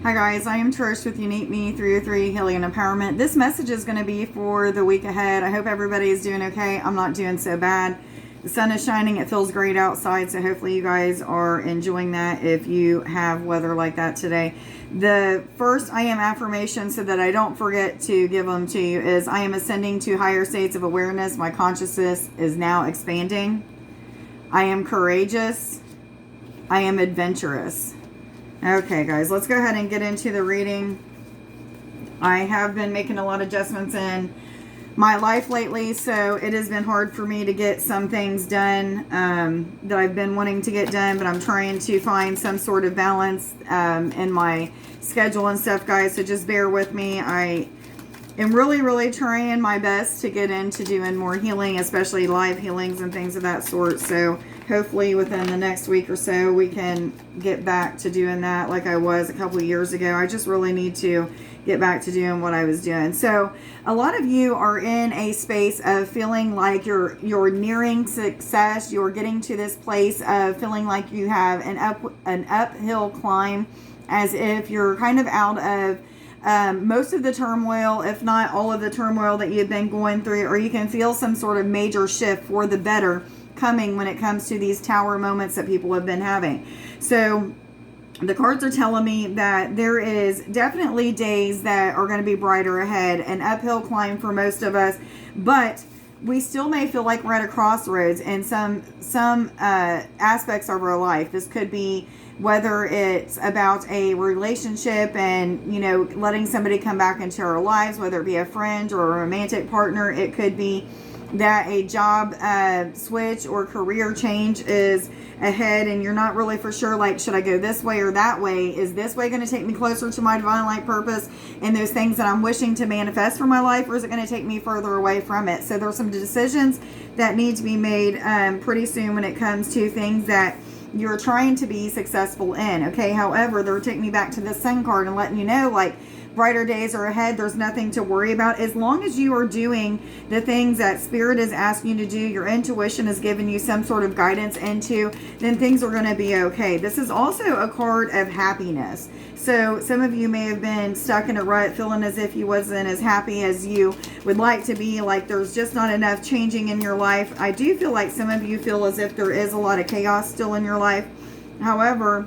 Hi guys, I am Trish with Unique Me 303 Healing and Empowerment. This message is going to be for the week ahead. I hope everybody is doing okay. I'm not doing so bad. The sun is shining. It feels great outside, so hopefully you guys are enjoying that if you have weather like that today. The first I am affirmation, so that I don't forget to give them to you, is I am ascending to higher states of awareness. My consciousness is now expanding. I am courageous. I am adventurous. Okay, guys, let's go ahead and get into the reading. I have been making a lot of adjustments in my life lately, so it has been hard for me to get some things done that I've been wanting to get done, but I'm trying to find some sort of balance in my schedule and stuff, guys, so just bear with me. I am really trying my best to get into doing more healing, especially live healings and things of that sort, so hopefully within the next week or so we can get back to doing that like I was a couple of years ago. I just really need to get back to doing what I was doing. So a lot of you are in a space of feeling like you're nearing success. You're getting to this place of feeling like you have an uphill climb, as if you're kind of out of most of the turmoil, if not all of the turmoil that you've been going through, or you can feel some sort of major shift for the better coming when it comes to these tower moments that people have been having. So the cards are telling me that there is definitely days that are going to be brighter ahead, an uphill climb for most of us, but we still may feel like we're at a crossroads in some aspects of our life. This could be whether it's about a relationship and, you know, letting somebody come back into our lives, whether it be a friend or a romantic partner. It could be that a job switch or career change is ahead and you're not really for sure, like, should I go this way or that way? Is this way going to take me closer to my divine light purpose and those things that I'm wishing to manifest for my life, or is it going to take me further away from it? So there's some decisions that need to be made pretty soon when it comes to things that you're trying to be successful in. Okay, however, they're taking me back to the Sun card and letting you know, like, brighter days are ahead. There's nothing to worry about. As long as you are doing the things that Spirit is asking you to do, your intuition is giving you some sort of guidance into, then things are going to be okay. This is also a card of happiness. So some of you may have been stuck in a rut, feeling as if you wasn't as happy as you would like to be, like there's just not enough changing in your life. I do feel like some of you feel as if there is a lot of chaos still in your life. However,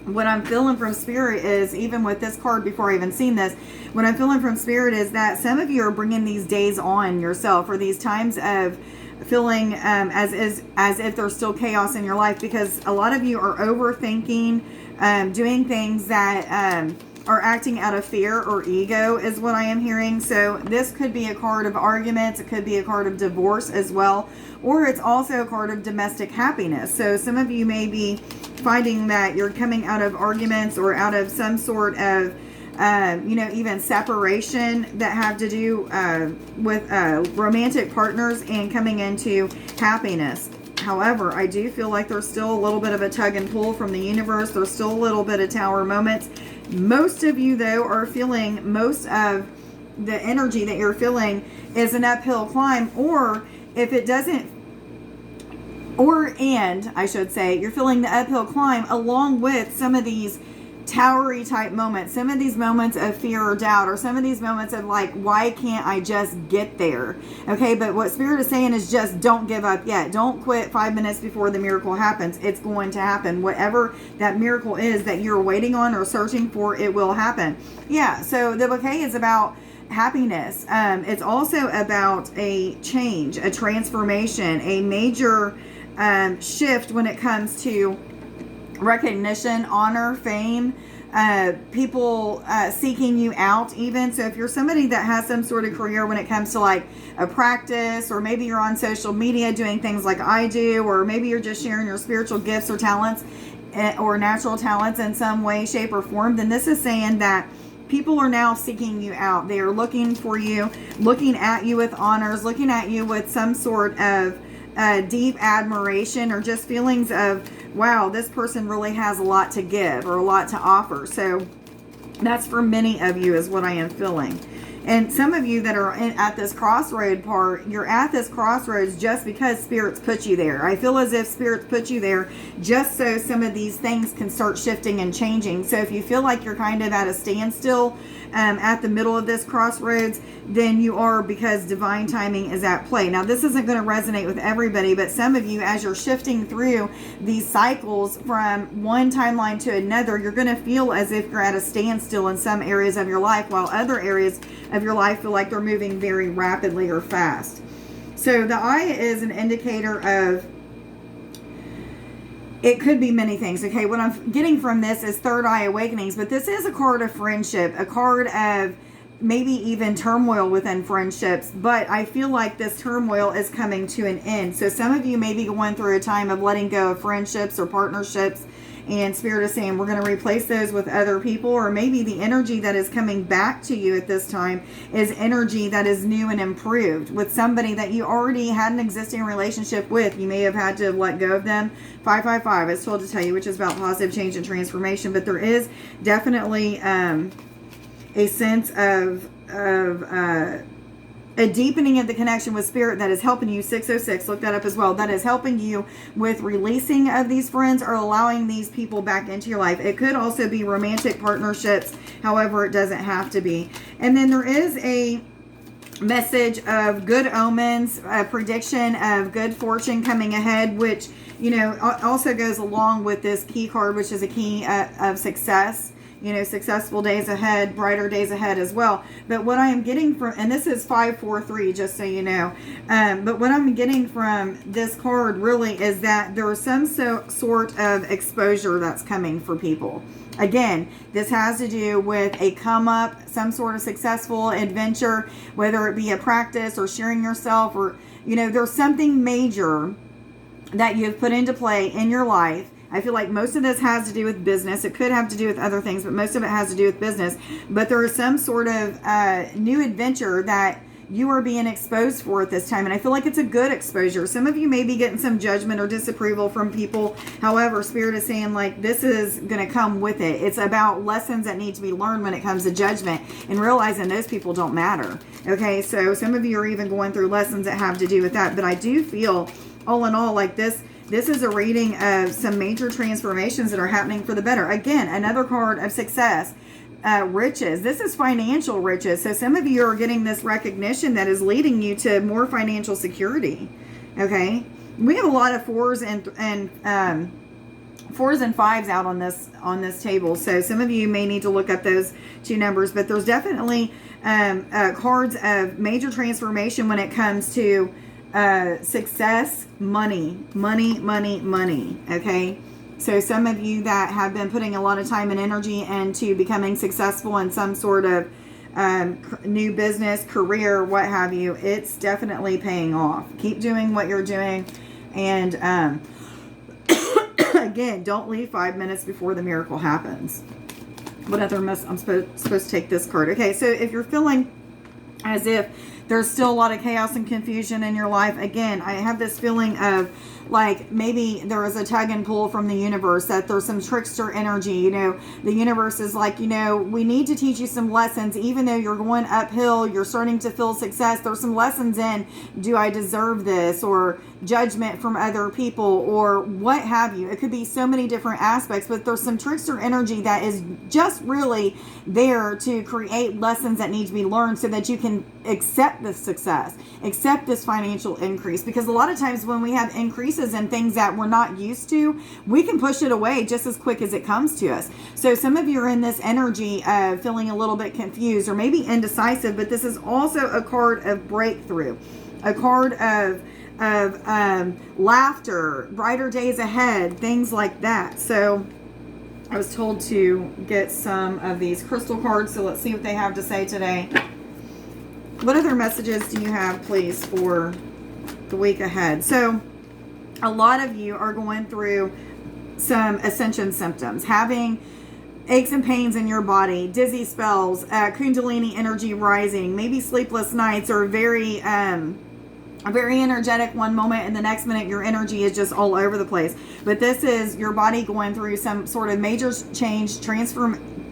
what I'm feeling from Spirit is, even with this card before I even seen this, what I'm feeling from Spirit is that some of you are bringing these days on yourself, or these times of feeling as if there's still chaos in your life, because a lot of you are overthinking, doing things that are acting out of fear or ego is what I am hearing. So this could be a card of arguments. It could be a card of divorce as well, or it's also a card of domestic happiness. So some of you may be finding that you're coming out of arguments or out of some sort of even separation that have to do with romantic partners and coming into happiness. However, I do feel like there's still a little bit of a tug and pull from the universe. There's still a little bit of tower moments. Most of you, though, are feeling most of the energy that you're feeling is an uphill climb, or if it doesn't, I should say, you're feeling the uphill climb along with some of these towery type moments, some of these moments of fear or doubt, or some of these moments of like, why can't I just get there? Okay, but what Spirit is saying is just don't give up yet. Don't quit 5 minutes before the miracle happens. It's going to happen. Whatever that miracle is that you're waiting on or searching for, it will happen. Yeah, so the bouquet is about happiness. It's also about a change, a transformation, a major shift when it comes to recognition, honor, fame, people seeking you out even. So if you're somebody that has some sort of career when it comes to like a practice, or maybe you're on social media doing things like I do, or maybe you're just sharing your spiritual gifts or talents or natural talents in some way, shape, or form, then this is saying that people are now seeking you out. They are looking for you, looking at you with honors, looking at you with some sort of deep admiration, or just feelings of, wow, this person really has a lot to give or a lot to offer. So that's for many of you is what I am feeling. And some of you that are at this crossroad part, you're at this crossroads just because Spirit's put you there. I feel as if Spirit's put you there just so some of these things can start shifting and changing. So if you feel like you're kind of at a standstill at the middle of this crossroads, then you are, because divine timing is at play. Now, this isn't going to resonate with everybody, but some of you, as you're shifting through these cycles from one timeline to another, you're going to feel as if you're at a standstill in some areas of your life, while other areas of your life feel like they're moving very rapidly or fast. So the eye is an indicator of, it could be many things. Okay, what I'm getting from this is third eye awakenings, but this is a card of friendship, a card of maybe even turmoil within friendships, but I feel like this turmoil is coming to an end. So some of you may be going through a time of letting go of friendships or partnerships, and Spirit is saying we're going to replace those with other people, or maybe the energy that is coming back to you at this time is energy that is new and improved with somebody that you already had an existing relationship with. You may have had to let go of them. 555 is told to tell you, which is about positive change and transformation, but there is definitely a sense of a deepening of the connection with Spirit that is helping you. 606, look that up as well. That is helping you with releasing of these friends or allowing these people back into your life. It could also be romantic partnerships. However, it doesn't have to be. And then there is a message of good omens, a prediction of good fortune coming ahead, which, you know, also goes along with this key card, which is a key of success. You know, successful days ahead, brighter days ahead as well. But what I am getting from, and this is 543, just so you know, but what I'm getting from this card really is that there is some sort of exposure that's coming for people. Again, this has to do with a come up, some sort of successful adventure, whether it be a practice or sharing yourself, or, you know, there's something major that you've put into play in your life. I feel like most of this has to do with business. It could have to do with other things, but most of it has to do with business. But there is some sort of new adventure that you are being exposed for at this time. And I feel like it's a good exposure. Some of you may be getting some judgment or disapproval from people. However, Spirit is saying, like, this is going to come with it. It's about lessons that need to be learned when it comes to judgment and realizing those people don't matter. Okay, so some of you are even going through lessons that have to do with that. But I do feel, all in all, like this is a reading of some major transformations that are happening for the better. Again, another card of success. Riches. This is financial riches. So some of you are getting this recognition that is leading you to more financial security. Okay, we have a lot of fours and fives out on this table. So some of you may need to look up those two numbers. But there's definitely cards of major transformation when it comes to success, money. Okay. So some of you that have been putting a lot of time and energy into becoming successful in some sort of new business, career, what have you, it's definitely paying off. Keep doing what you're doing. And again, don't leave 5 minutes before the miracle happens. What other I'm supposed to take this card. Okay, so if you're feeling as if there's still a lot of chaos and confusion in your life, again, I have this feeling of like maybe there is a tug and pull from the universe, that there's some trickster energy. You know, the universe is like, you know, we need to teach you some lessons. Even though you're going uphill, you're starting to feel success. There's some lessons in, do I deserve this? Or judgment from other people, or what have you. It could be so many different aspects, but there's some trickster energy that is just really there to create lessons that need to be learned so that you can accept this success, accept this financial increase. Because a lot of times when we have increases in things that we're not used to, we can push it away just as quick as it comes to us. So some of you are in this energy of feeling a little bit confused or maybe indecisive, but this is also a card of breakthrough, a card of laughter, brighter days ahead, things like that. So I was told to get some of these crystal cards, so let's see what they have to say today. What other messages do you have, please, for the week ahead? So a lot of you are going through some ascension symptoms, having aches and pains in your body, dizzy spells, kundalini energy rising, maybe sleepless nights, or very energetic one moment, and the next minute your energy is just all over the place. But this is your body going through some sort of major change,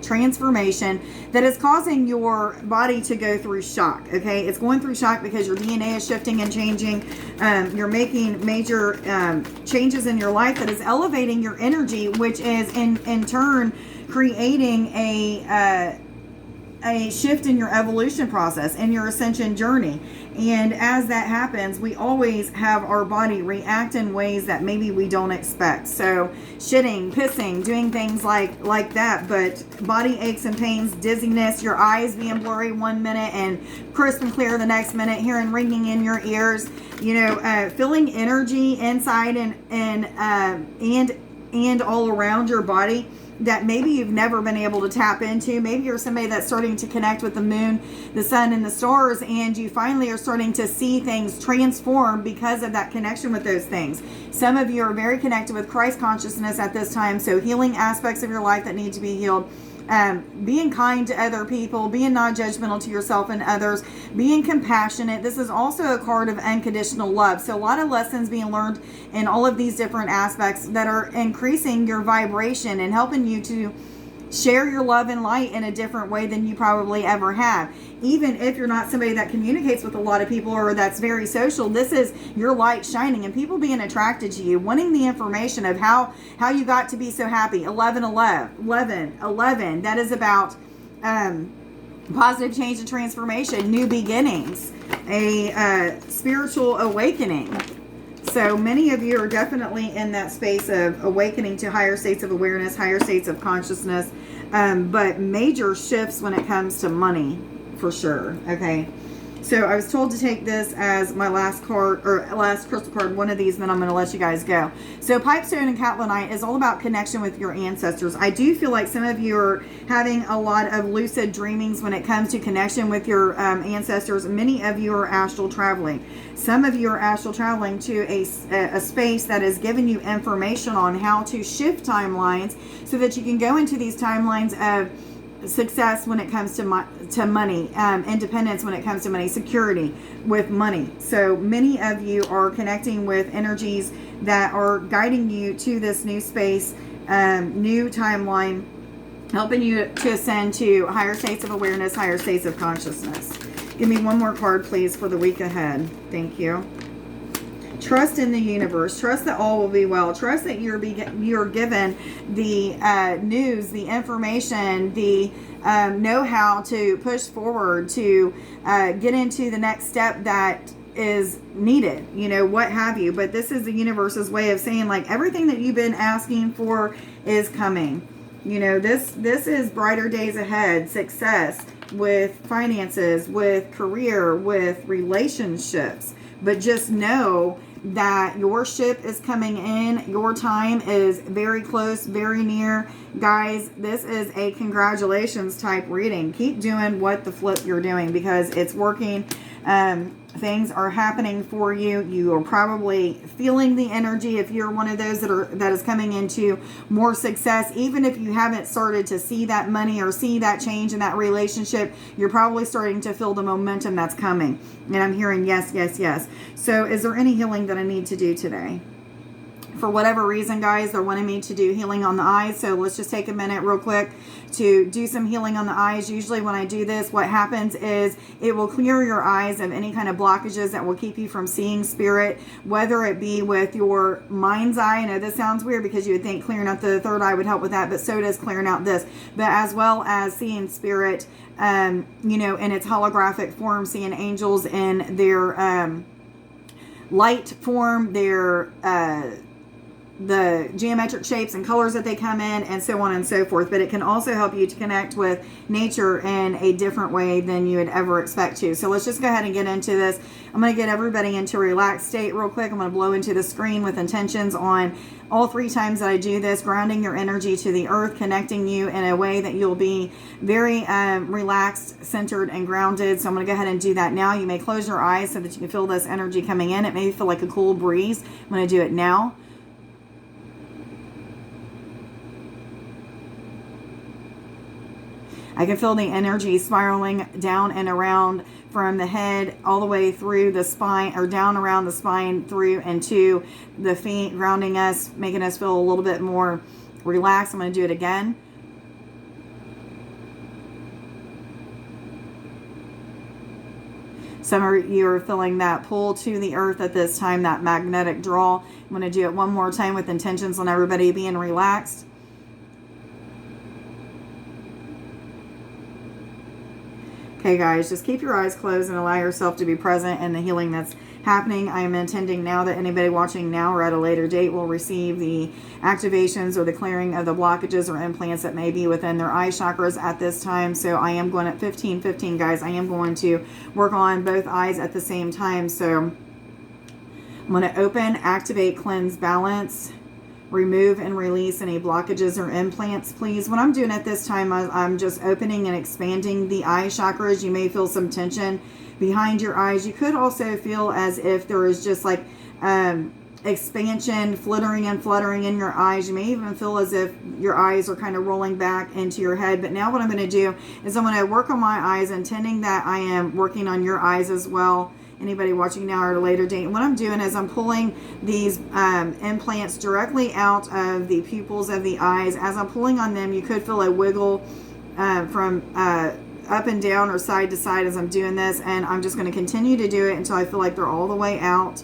transformation that is causing your body to go through shock. Okay, it's going through shock because your DNA is shifting and changing. You're making major changes in your life that is elevating your energy, which is in turn creating a shift in your evolution process and your ascension journey. And as that happens, we always have our body react in ways that maybe we don't expect. So shitting, pissing, doing things like that, but body aches and pains, dizziness, your eyes being blurry one minute and crisp and clear the next minute, hearing ringing in your ears, feeling energy inside and all around your body that maybe you've never been able to tap into. Maybe you're somebody that's starting to connect with the moon, the sun, and the stars, and you finally are starting to see things transform because of that connection with those things. Some of you are very connected with Christ consciousness at this time, so healing aspects of your life that need to be healed. Being kind to other people, being non-judgmental to yourself and others, being compassionate. This is also a card of unconditional love. So a lot of lessons being learned in all of these different aspects that are increasing your vibration and helping you to share your love and light in a different way than you probably ever have. Even if you're not somebody that communicates with a lot of people or that's very social, this is your light shining and people being attracted to you, wanting the information of how you got to be so happy. 11. That is about positive change and transformation, new beginnings, a spiritual awakening. So many of you are definitely in that space of awakening to higher states of awareness, higher states of consciousness, but major shifts when it comes to money, for sure. Okay. So I was told to take this as my last card, or last crystal card, one of these, then I'm going to let you guys go. So Pipestone and Catlinite is all about connection with your ancestors. I do feel like some of you are having a lot of lucid dreamings when it comes to connection with your ancestors. Many of you are astral traveling. Some of you are astral traveling to a space that is giving you information on how to shift timelines so that you can go into these timelines of success when it comes to money, independence when it comes to money, security with money. So many of you are connecting with energies that are guiding you to this new space, new timeline, helping you to ascend to higher states of awareness, higher states of consciousness. Give me one more card, please, for the week ahead. Thank you. Trust in the universe. Trust that all will be well. Trust that you're given the news, the information, the know-how to push forward, to get into the next step that is needed, what have you. But this is the universe's way of saying, like, everything that you've been asking for is coming. This is brighter days ahead, success with finances, with career, with relationships. But just know that your ship is coming in. Your time is very close, very near. Guys, this is a congratulations type reading. Keep doing what the flip you're doing because it's working. Things are happening for you. You are probably feeling the energy if you're one of those that is coming into more success. Even if you haven't started to see that money or see that change in that relationship, you're probably starting to feel the momentum that's coming. And I'm hearing yes, yes, yes. So is there any healing that I need to do today? For whatever reason, guys, they're wanting me to do healing on the eyes. So let's just take a minute real quick to do some healing on the eyes. Usually when I do this, what happens is it will clear your eyes of any kind of blockages that will keep you from seeing spirit, whether it be with your mind's eye. I know this sounds weird because you would think clearing out the third eye would help with that, but so does clearing out this. But as well as seeing spirit, in its holographic form, seeing angels in their light form, their the geometric shapes and colors that they come in, and so on and so forth. But it can also help you to connect with nature in a different way than you would ever expect to. So let's just go ahead and get into this. I'm going to get everybody into a relaxed state real quick. I'm going to blow into the screen with intentions on all 3 times that I do this, grounding your energy to the earth, connecting you in a way that you'll be very relaxed, centered, and grounded. So I'm going to go ahead and do that now. You may close your eyes so that you can feel this energy coming in. It may feel like a cool breeze. I'm going to do it now. I can feel the energy spiraling down and around from the head all the way through the spine, or down around the spine through and to the feet, grounding us, making us feel a little bit more relaxed. I'm going to do it again. Some of you are feeling that pull to the earth at this time, that magnetic draw. I'm going to do it one more time with intentions on everybody being relaxed. Okay, guys, just keep your eyes closed and allow yourself to be present in the healing that's happening. I am intending now that anybody watching now or at a later date will receive the activations or the clearing of the blockages or implants that may be within their eye chakras at this time. So I am going at 15:15, guys. I am going to work on both eyes at the same time. So I'm going to open, activate, cleanse, balance, remove and release any blockages or implants, please. What I'm doing at this time, I'm just opening and expanding the eye chakras. You may feel some tension behind your eyes. You could also feel as if there is just like expansion, flittering and fluttering in your eyes. You may even feel as if your eyes are kind of rolling back into your head. But now what I'm going to do is I'm going to work on my eyes, intending that I am working on your eyes as well. Anybody watching now or at a later date. And what I'm doing is I'm pulling these implants directly out of the pupils of the eyes. As I'm pulling on them, you could feel a wiggle from up and down or side to side as I'm doing this. And I'm just going to continue to do it until I feel like they're all the way out.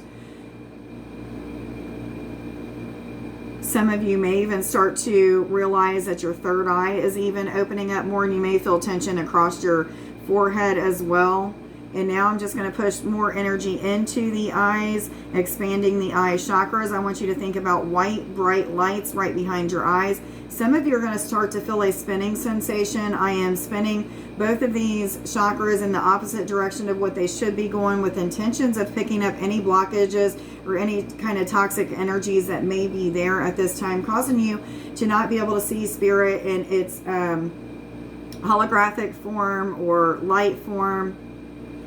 Some of you may even start to realize that your third eye is even opening up more, and you may feel tension across your forehead as well. And now I'm just going to push more energy into the eyes, expanding the eye chakras. I want you to think about white, bright lights right behind your eyes. Some of you are going to start to feel a spinning sensation. I am spinning both of these chakras in the opposite direction of what they should be going, with intentions of picking up any blockages or any kind of toxic energies that may be there at this time, causing you to not be able to see spirit in its holographic form or light form,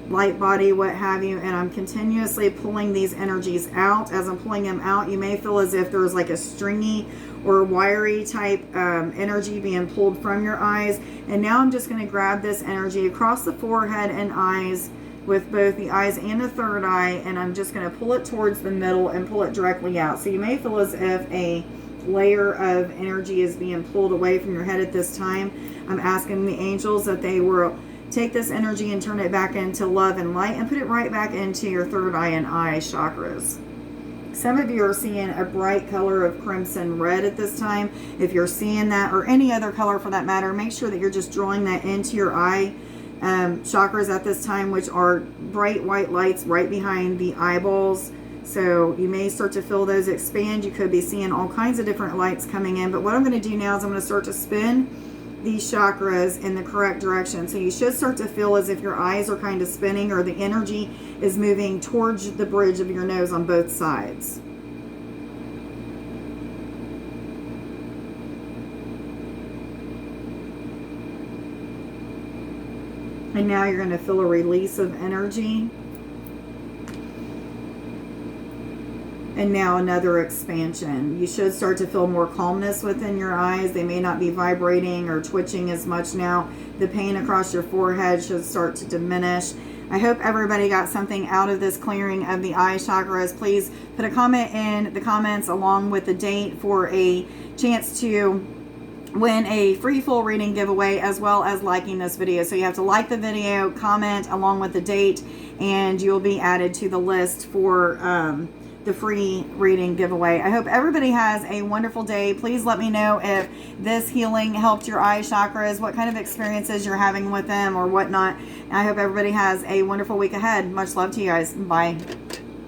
light body, what have you. And I'm continuously pulling these energies out. As I'm pulling them out, you may feel as if there's like a stringy or wiry type energy being pulled from your eyes. And now I'm just going to grab this energy across the forehead and eyes, with both the eyes and the third eye, and I'm just going to pull it towards the middle and pull it directly out. So you may feel as if a layer of energy is being pulled away from your head at this time. I'm asking the angels that they will take this energy and turn it back into love and light, and put it right back into your third eye and eye chakras. Some of you are seeing a bright color of crimson red at this time. If you're seeing that, or any other color for that matter, make sure that you're just drawing that into your eye chakras at this time, which are bright white lights right behind the eyeballs. So you may start to feel those expand. You could be seeing all kinds of different lights coming in. But what I'm going to do now is I'm going to start to spin these chakras in the correct direction. So you should start to feel as if your eyes are kind of spinning, or the energy is moving towards the bridge of your nose on both sides. And now you're going to feel a release of energy. And now another expansion. You should start to feel more calmness within your eyes. They may not be vibrating or twitching as much now. The pain across your forehead should start to diminish. I hope everybody got something out of this clearing of the eye chakras. Please put a comment in the comments along with the date for a chance to win a free full reading giveaway, as well as liking this video. So you have to like the video, comment along with the date, and you'll be added to the list for the free reading giveaway. I hope everybody has a wonderful day. Please let me know if this healing helped your eye chakras, what kind of experiences you're having with them or whatnot. I hope everybody has a wonderful week ahead. Much love to you guys. Bye.